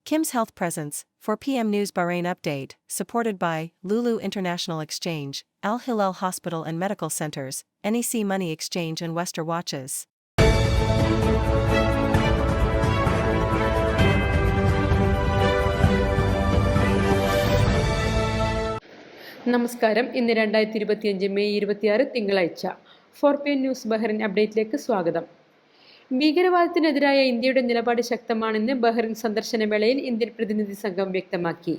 Kim's Health Presence, for PM News Bahrain Update, supported by Lulu International Exchange, Al Hilal Hospital and Medical Centers, NEC Money Exchange and Wester Watches. നമസ്കാരം. ഇന്ന് 2025 May 26 തിങ്കളാഴ്ച. 4PM news Bahrain അപ്ഡേറ്റിലേക്ക് സ്വാഗതം. ഭീകരവാദത്തിനെതിരായ ഇന്ത്യയുടെ നിലപാട് ശക്തമാണെന്ന് Bahrain സന്ദർശന വേളയിൽ Indian പ്രതിനിധി സംഘം വ്യക്തമാക്കി.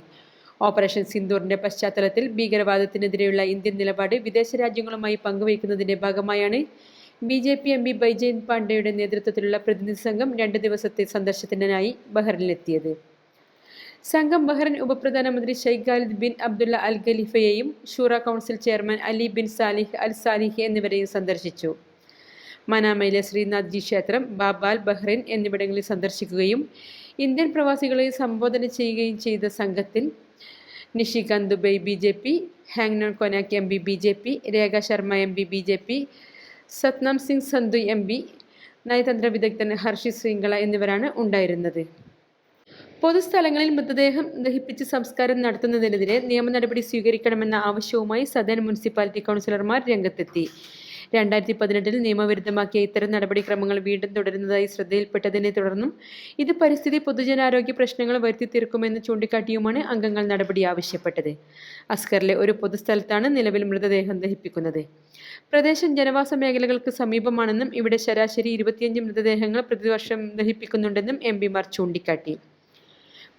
ഓപ്പറേഷൻ സിന്ദൂറിന്റെ പശ്ചാത്തലത്തിൽ ഭീകരവാദത്തിനെതിരെയുള്ള ഇന്ത്യൻ നിലപാട് വിദേശ രാജ്യങ്ങളുമായി പങ്കുവയ്ക്കുന്നതിന്റെ ഭാഗമായാണ് BJP MP ബൈജയന്ത് പാണ്ഡെയുടെ നേതൃത്വത്തിലുള്ള പ്രതിനിധി സംഘം 2 ദിവസത്തെ സന്ദർശനത്തിനായി ബഹ്റിനിലെത്തിയത്. സംഘം ബഹ്റിൻ ഉപപ്രധാനമന്ത്രി Sheikh Khalid bin Abdullah Al ഖലീഫയെയും Shura council chairman Ali bin Salih Al Salih എന്നിവരെയും സന്ദർശിച്ചു. മനാമയിലെ ശ്രീനാഥ് ജി ക്ഷേത്രം, ബാബാൽ, ബഹ്റിൻ എന്നിവിടങ്ങളിൽ സന്ദർശിക്കുകയും ഇന്ത്യൻ പ്രവാസികളെ സംബോധന ചെയ്യുകയും ചെയ്ത സംഘത്തിൽ നിഷികാന്ത് ദുബൈ BJP, ഹാങ്നോൺ Konyak MP BJP, Rekha Sharma MP BJP, Satnam Singh Sandhu MP, നയതന്ത്ര വിദഗ്ധൻ ഹർഷി ശ്രീംഗള എന്നിവരാണ് ഉണ്ടായിരുന്നത്. പൊതുസ്ഥലങ്ങളിൽ മൃതദേഹം ദഹിപ്പിച്ച് സംസ്കാരം നടത്തുന്നതിനെതിരെ നിയമ നടപടി സ്വീകരിക്കണമെന്ന ആവശ്യവുമായി സദേൺ മുനിസിപ്പാലിറ്റി കൗൺസിലർമാർ രംഗത്തെത്തി. 2018 നിയമവിരുദ്ധമാക്കിയ ഇത്തരം നടപടിക്രമങ്ങൾ വീണ്ടും തുടരുന്നതായി ശ്രദ്ധയിൽപ്പെട്ടതിനെ തുടർന്നും ഇത് പരിസ്ഥിതി പൊതുജനാരോഗ്യ പ്രശ്നങ്ങൾ വരുത്തിത്തീർക്കുമെന്ന് ചൂണ്ടിക്കാട്ടിയുമാണ് അംഗങ്ങൾ നടപടി ആവശ്യപ്പെട്ടത്. അസ്കറിലെ ഒരു പൊതുസ്ഥലത്താണ് നിലവിൽ മൃതദേഹം ദഹിപ്പിക്കുന്നത്. പ്രദേശം ജനവാസ മേഖലകൾക്ക് സമീപമാണെന്നും ഇവിടെ ശരാശരി 25 മൃതദേഹങ്ങൾ പ്രതിവർഷം ദഹിപ്പിക്കുന്നുണ്ടെന്നും MPമാർ ചൂണ്ടിക്കാട്ടി.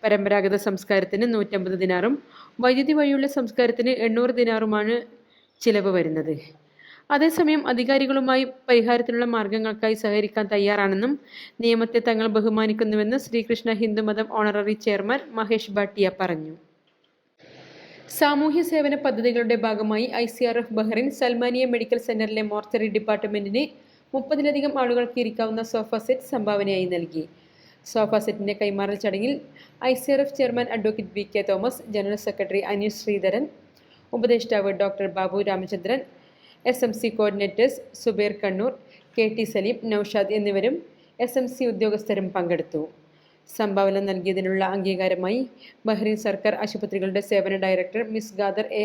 പരമ്പരാഗത സംസ്കാരത്തിന് 150 ദിനാറും വൈദ്യുതി വഴിയുള്ള സംസ്കാരത്തിന് 800 ദിനാറുമാണ് ചിലവ് വരുന്നത്. അതേസമയം അധികാരികളുമായി പരിഹാരത്തിനുള്ള മാർഗങ്ങൾക്കായി സഹകരിക്കാൻ തയ്യാറാണെന്നും നിയമത്തെ തങ്ങൾ ബഹുമാനിക്കുന്നുവെന്ന് ശ്രീകൃഷ്ണ ഹിന്ദുമതം ഓണററി ചെയർമാൻ മഹേഷ് ഭാട്ടിയ പറഞ്ഞു. സാമൂഹ്യ സേവന പദ്ധതികളുടെ ഭാഗമായി ICRF ബഹ്റിൻ സൽമാനിയ മെഡിക്കൽ സെന്ററിലെ മോർച്ചറി ഡിപ്പാർട്ട്മെന്റിന് 30-ലധികം ആളുകൾക്ക് ഇരിക്കാവുന്ന സോഫ സെറ്റ് സംഭാവനയായി നൽകി. സോഫ സെറ്റിന്റെ കൈമാറൽ ചടങ്ങിൽ ICRF chairman advocate VK Thomas, general secretary Aneesh Sreedharan, ഉപദേഷ്ടാവ് doctor Babu Ramachandran, SMC coordinators Zubair Kannur, KT Saleem, Noushad എന്നിവരും SMC ഉദ്യോഗസ്ഥരും പങ്കെടുത്തു. സംഭാവന നൽകിയതിനുള്ള അംഗീകാരമായി ബഹ്റിൻ സർക്കാർ ആശുപത്രികളുടെ സേവന director miss Khader A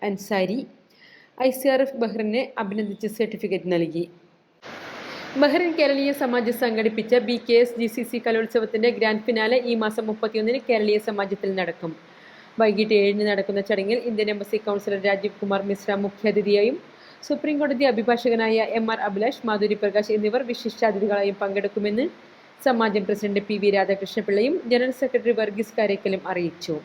Ansari ICRF ബഹ്റിനെ അഭിനന്ദിച്ച് സർട്ടിഫിക്കറ്റ് നൽകി. ബഹ്റിൻ കേരളീയ സമാജ് സംഘടിപ്പിച്ച BKS GCC കലോത്സവത്തിന്റെ ഗ്രാൻഡ് ഫിനാലെ ഈ മാസം 31-ന് കേരളീയ സമാജത്തിൽ നടക്കും. വൈകിട്ട് 7-ന് നടക്കുന്ന ചടങ്ങിൽ Indian embassy counsellor Rajeev Kumar Mishra മുഖ്യാതിഥിയായും സുപ്രീം കോടതി അഭിഭാഷകനായ MR അഭിലാഷ്, മാധുരി പ്രകാശ് എന്നിവർ വിശിഷ്ടാതിഥികളായും പങ്കെടുക്കുമെന്ന് സമാജം പ്രസിഡന്റ് PV രാധാകൃഷ്ണപിള്ളയും ജനറൽ സെക്രട്ടറി വർഗീസ് കാരേക്കലും അറിയിച്ചു.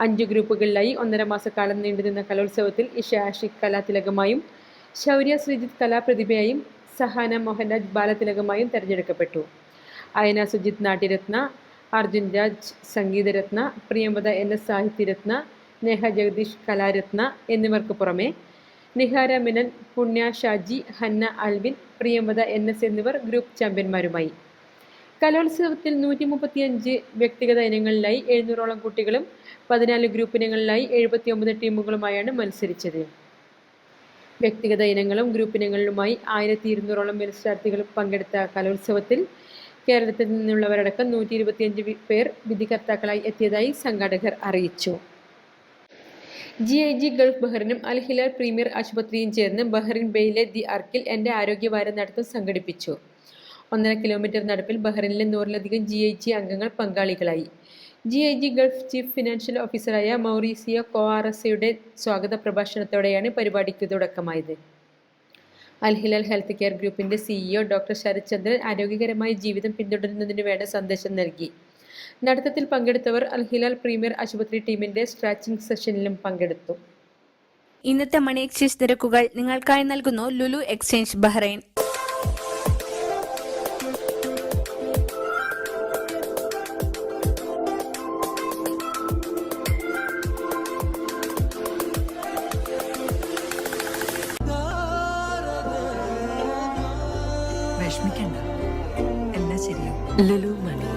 5 ഗ്രൂപ്പുകളിലായി 1.5 മാസക്കാലം നീണ്ടുനിന്ന കലോത്സവത്തിൽ ഇഷ ആഷിഖ് കലാതിലകമായും, ശൗര്യ ശ്രീജിത്ത് കലാപ്രതിഭയായും, സഹാന മോഹൻരാജ് ബാലതിലകമായും തെരഞ്ഞെടുക്കപ്പെട്ടു. അയന സുജിത് നാട്യരത്ന, അർജുൻ രാജ് സംഗീതരത്ന, പ്രിയംവദ NS സാഹിത്യരത്ന, നേഹ ജഗദീഷ് കലാരത്ന എന്നിവർക്ക് പുറമെ Nihara Menon, Punya Shaji, Hanna Alvin, Priyamvada NS എന്നിവർ ഗ്രൂപ്പ് ചാമ്പ്യന്മാരുമായി. കലോത്സവത്തിൽ 135 വ്യക്തിഗത ഇനങ്ങളിലായി 700ഓളം കുട്ടികളും 14 ഗ്രൂപ്പ് ഇനങ്ങളിലായി 79 ടീമുകളുമായാണ് മത്സരിച്ചത്. വ്യക്തിഗത ഇനങ്ങളും ഗ്രൂപ്പ് ഇനങ്ങളിലുമായി 1200ഓളം മത്സരാർത്ഥികൾ പങ്കെടുത്ത കലോത്സവത്തിൽ കേരളത്തിൽ നിന്നുള്ളവരടക്കം 125 പേർ വിധികർത്താക്കളായി എത്തിയതായി സംഘാടകർ അറിയിച്ചു. GIG ഗൾഫ് ബഹ്റിനും അൽ ഹിലാൽ പ്രീമിയർ ആശുപത്രിയും ചേർന്ന് ബഹ്റിൻ ബെയിലെ ദി അർക്കിൽ എൻ്റെ ആരോഗ്യവാര നടത്തം സംഘടിപ്പിച്ചു. 1.5 കിലോമീറ്റർ നടപ്പിൽ ബഹ്റിനിലെ 100-ലധികം GIG അംഗങ്ങൾ പങ്കാളികളായി. GIG ഗൾഫ് ചീഫ് ഫിനാൻഷ്യൽ ഓഫീസറായ മൗറീസിയോ കോആറസയുടെ സ്വാഗത പ്രഭാഷണത്തോടെയാണ് പരിപാടിക്ക് തുടക്കമായത്. അൽ ഹിലാൽ ഹെൽത്ത് കെയർ ഗ്രൂപ്പിന്റെ CEO ഡോക്ടർ ശരത് ചന്ദ്രൻ ആരോഗ്യകരമായ ജീവിതം പിന്തുടരുന്നതിന് വേണ്ട സന്ദേശം നൽകി. നടത്തത്തിൽ പങ്കെടുത്തവർ അൽ ഹിലാൽ പ്രീമിയർ ആശുപത്രി ടീമിന്റെ സ്ട്രെച്ചിങ് സെഷനിലും പങ്കെടുത്തു. ഇന്നത്തെ മണി എക്സ്ചേഞ്ച് നിരക്കുകൾ നിങ്ങൾക്കായി നൽകുന്നു ലുലു എക്സ്ചേഞ്ച് ബഹ്റൈൻ. വിഷമിക്കണ്ട, എല്ലാം ശരിയാവും. ലുലു മണി.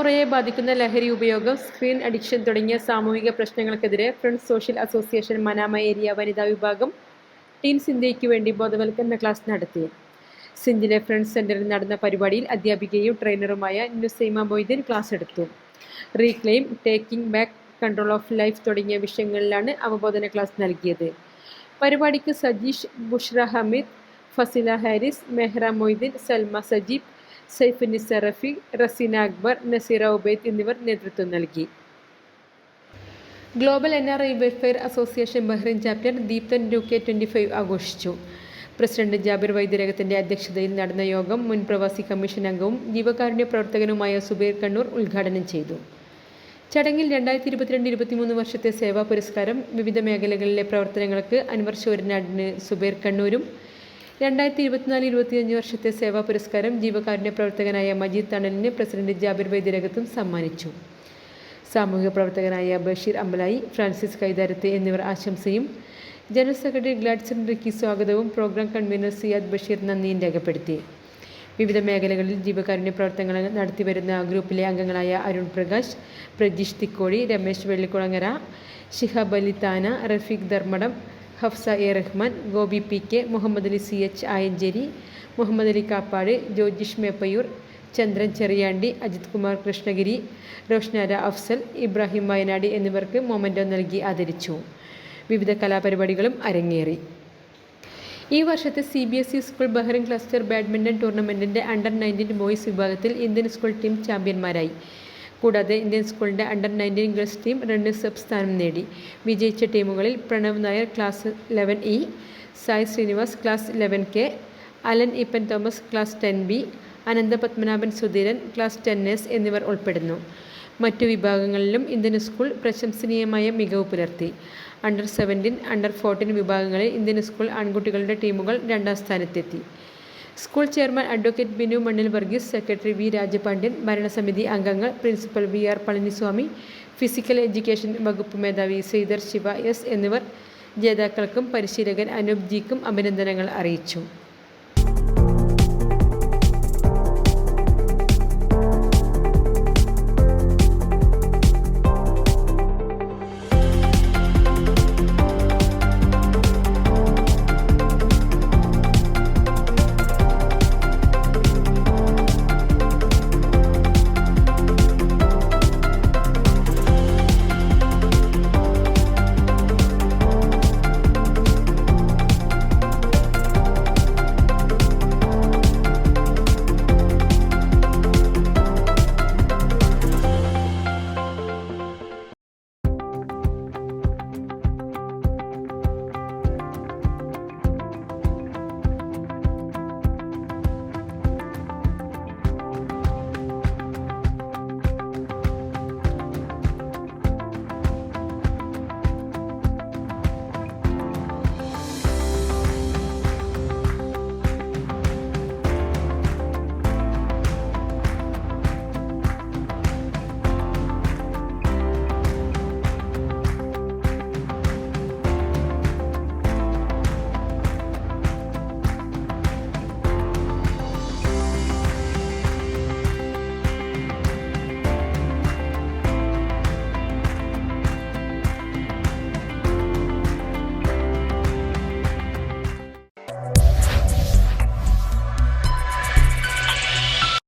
തലമുറയെ ബാധിക്കുന്ന ലഹരി ഉപയോഗം, സ്ക്രീൻ അഡിക്ഷൻ തുടങ്ങിയ സാമൂഹിക പ്രശ്നങ്ങൾക്കെതിരെ friends social association Manama area വനിതാ വിഭാഗം ടീൻസ് ഇന്ത്യയ്ക്ക് വേണ്ടി ബോധവൽക്കരണ ക്ലാസ് നടത്തി. സിഞ്ചിലെ ഫ്രണ്ട്സ് സെന്ററിൽ നടന്ന പരിപാടിയിൽ അധ്യാപികയും ട്രെയിനറുമായ നുസൈമ മൊയ്തീൻ ക്ലാസ് എടുത്തു. Reclaim, taking back control of life തുടങ്ങിയ വിഷയങ്ങളിലാണ് അവബോധന ക്ലാസ് നൽകിയത്. പരിപാടിക്ക് സജീഷ്, ബുഷ്ര ഹമീദ്, ഫസില ഹാരിസ്, മെഹ്റ മൊയ്തീൻ, സൽമ സജീബ്, സൈഫുനിസ റഫി, റസീന അക്ബർ, നസീറ ഉബൈദ് എന്നിവർ നേതൃത്വം നൽകി. Global NRI welfare association Bahrain chapter Deepthan 2K25 ആഘോഷിച്ചു. പ്രസിഡന്റ് ജാബിർ വൈദ്യരകത്തിന്റെ അധ്യക്ഷതയിൽ നടന്ന യോഗം മുൻ പ്രവാസി കമ്മീഷൻ അംഗവും ജീവകാരുണ്യ പ്രവർത്തകനുമായ സുബൈർ കണ്ണൂർ ഉദ്ഘാടനം ചെയ്തു. ചടങ്ങിൽ 2022-23 വർഷത്തെ സേവാ പുരസ്കാരം, വിവിധ മേഖലകളിലെ പ്രവർത്തനങ്ങൾക്ക് അൻവർ ശൂരനാടിന് സുബൈർ കണ്ണൂരും, 2024-25 വർഷത്തെ സേവാ പുരസ്കാരം ജീവകാരുണ്യ പ്രവർത്തകനായ മജീദ് തണലിന് പ്രസിഡന്റ് ജാബിർ വൈദ്യരകത്തും സമ്മാനിച്ചു. സാമൂഹിക പ്രവർത്തകനായ ബഷീർ അമ്പലായി, ഫ്രാൻസിസ് കൈതാരത്ത് എന്നിവർ ആശംസയും, ജനറൽ സെക്രട്ടറി ഗ്ലാഡ്സൺ റിക്കി സ്വാഗതവും, പ്രോഗ്രാം കൺവീനർ സിയാദ് ബഷീർ നന്ദിയും രേഖപ്പെടുത്തി. വിവിധ മേഖലകളിൽ ജീവകാരുണ്യ പ്രവർത്തനങ്ങൾ നടത്തിവരുന്ന ഗ്രൂപ്പിലെ അംഗങ്ങളായ Arun Prakash, Prajeesh Thikkodi, Ramesh Vellikulangara, Shihab Ali Thana, Rafeeq Dharmadam, Hafsa A Rahman, Gopi PK, Muhammad Ali CH Ayancheri, Muhammad Ali Kappad, Jojish Meppayur, Chandran Cheriyandi, Ajith Kumar Krishnagiri, Roshnara Afsal, Ibrahim Wayanad എന്നിവർക്ക് മൊമെന്റോ നൽകി ആദരിച്ചു. വിവിധ കലാപരിപാടികളും അരങ്ങേറി. ഈ വർഷത്തെ CBSE school Bahrain cluster badminton ടൂർണമെൻറ്റിൻ്റെ അണ്ടർ-19 ബോയ്സ് വിഭാഗത്തിൽ ഇന്ത്യൻ സ്കൂൾ ടീം ചാമ്പ്യന്മാരായി. കൂടാതെ ഇന്ത്യൻ സ്കൂളിൻ്റെ അണ്ടർ-19 ഗേൾസ് ടീം റണ്ണേഴ്സ്-അപ്പ് സ്ഥാനം നേടി. വിജയിച്ച ടീമുകളിൽ Pranav Nair class 11E, Sai Srinivas class 11K, Alan Ippan Thomas class 10B, Ananthapadmanabhan Sudheeran class 10S എന്നിവർ ഉൾപ്പെടുന്നു. മറ്റു വിഭാഗങ്ങളിലും ഇന്ത്യൻ സ്കൂൾ പ്രശംസനീയമായ മികവ് പുലർത്തി. അണ്ടർ-17, അണ്ടർ-14 വിഭാഗങ്ങളിൽ ഇന്ത്യൻ സ്കൂൾ ആൺകുട്ടികളുടെ ടീമുകൾ 2ാം സ്ഥാനത്തെത്തി. സ്കൂൾ ചെയർമാൻ അഡ്വക്കേറ്റ് ബിനു മണ്ണിൽ വർഗീസ്, സെക്രട്ടറി V രാജപാണ്ഡ്യൻ, ഭരണസമിതി അംഗങ്ങൾ, principal VR Palaniswami, physical education വകുപ്പ് മേധാവി ശ്രീധർ ശിവ S എന്നിവർ ജേതാക്കൾക്കും പരിശീലകൻ അനൂപ് ജിക്കും അഭിനന്ദനങ്ങൾ അറിയിച്ചു.